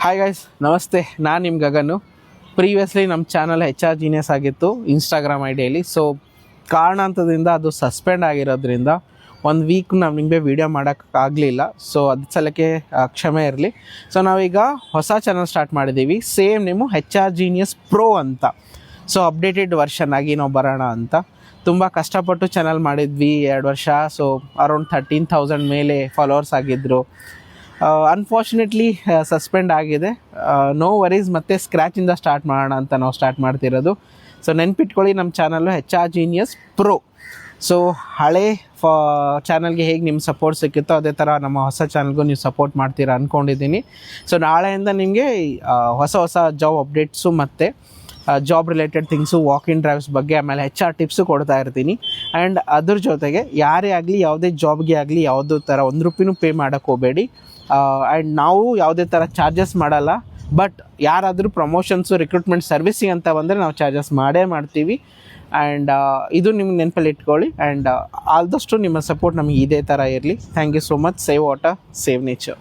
Hi guys, ನಮಸ್ತೆ. ನಾನು ನಿಮ್ಮ ಗಗನು. ಪ್ರೀವಿಯಸ್ಲಿ ನಮ್ಮ ಚಾನಲ್ HR Genius ಆಗಿತ್ತು ಇನ್ಸ್ಟಾಗ್ರಾಮ್ ಐಡಿಯಲ್ಲಿ. ಸೊ ಕಾರಣಾಂತರದಿಂದ ಅದು ಸಸ್ಪೆಂಡ್ ಆಗಿರೋದ್ರಿಂದ ಒಂದು ವೀಕ್ ನಾವು ನಿಮಗೆ ವೀಡಿಯೋ ಮಾಡೋಕ್ಕಾಗಲಿಲ್ಲ. ಸೊ ಅದ್ರ ಸಲಕ್ಕೆ ಕ್ಷಮೆ ಇರಲಿ. ಸೊ ನಾವೀಗ ಹೊಸ ಚಾನಲ್ ಸ್ಟಾರ್ಟ್ ಮಾಡಿದ್ದೀವಿ. Same name HR Genius Pro ಅಂತ. ಸೊ ಅಪ್ಡೇಟೆಡ್ ವರ್ಷನ್ ಆಗಿ ನಾವು ಬರೋಣ ಅಂತ ತುಂಬ ಕಷ್ಟಪಟ್ಟು ಚಾನಲ್ ಮಾಡಿದ್ವಿ 2 ವರ್ಷ. ಸೊ ಅರೌಂಡ್ 13,000 ಮೇಲೆ ಫಾಲೋವರ್ಸ್ ಆಗಿದ್ದರು. ಅನ್ಫಾರ್ಚುನೇಟ್ಲಿ ಸಸ್ಪೆಂಡ್ ಆಗಿದೆ. ನೋ ವರೀಸ್, ಮತ್ತೆ ಸ್ಕ್ರ್ಯಾಚಿಂದ ಸ್ಟಾರ್ಟ್ ಮಾಡೋಣ ಅಂತ ನಾವು ಸ್ಟಾರ್ಟ್ ಮಾಡ್ತಿರೋದು. ಸೊ ನೆನ್ಪಿಟ್ಕೊಳ್ಳಿ, ನಮ್ಮ channel HR Genius Pro. So ಹಳೆ ಚಾನಲ್ಗೆ ಹೇಗೆ ನಿಮ್ಮ ಸಪೋರ್ಟ್ ಸಿಕ್ಕಿತ್ತೋ ಅದೇ ಥರ ನಮ್ಮ ಹೊಸ ಚಾನಲ್ಗೂ ನೀವು ಸಪೋರ್ಟ್ ಮಾಡ್ತೀರಾ ಅಂದ್ಕೊಂಡಿದ್ದೀನಿ. ಸೊ ನಾಳೆಯಿಂದ ನಿಮಗೆ ಹೊಸ ಜಾಬ್ ಅಪ್ಡೇಟ್ಸು ಮತ್ತು job related things, walk-in drives ಬಗ್ಗೆ, ಆಮೇಲೆ HR ಟಿಪ್ಸು ಕೊಡ್ತಾ ಇರ್ತೀನಿ. ಆ್ಯಂಡ್ ಅದ್ರ ಜೊತೆಗೆ ಯಾರೇ ಆಗಲಿ, ಯಾವುದೇ ಜಾಬ್ಗೆ ಆಗಲಿ ಯಾವುದೇ ಥರ 1 ರೂಪಾಯಿನೂ ಪೇ ಮಾಡೋಕ್ಕೆ ಹೋಗಬೇಡಿ. ಆ್ಯಂಡ್ ನಾವು ಯಾವುದೇ ಥರ ಚಾರ್ಜಸ್ ಮಾಡಲ್ಲ. ಬಟ್ ಯಾರಾದರೂ ಪ್ರಮೋಷನ್ಸು, ರಿಕ್ರೂಟ್ಮೆಂಟ್ ಸರ್ವಿಸಿಂಗ್ ಅಂತ ಬಂದರೆ ನಾವು ಚಾರ್ಜಸ್ ಮಾಡ್ತೀವಿ. ಆ್ಯಂಡ್ ಇದು ನಿಮ್ಗೆ ನೆನಪಲ್ಲಿ ಇಟ್ಕೊಳ್ಳಿ. ಆ್ಯಂಡ್ ಆದಷ್ಟು ನಿಮ್ಮ ಸಪೋರ್ಟ್ ನಮಗೆ ಇದೇ ಥರ ಇರಲಿ. Thank you so much. Save water, save nature.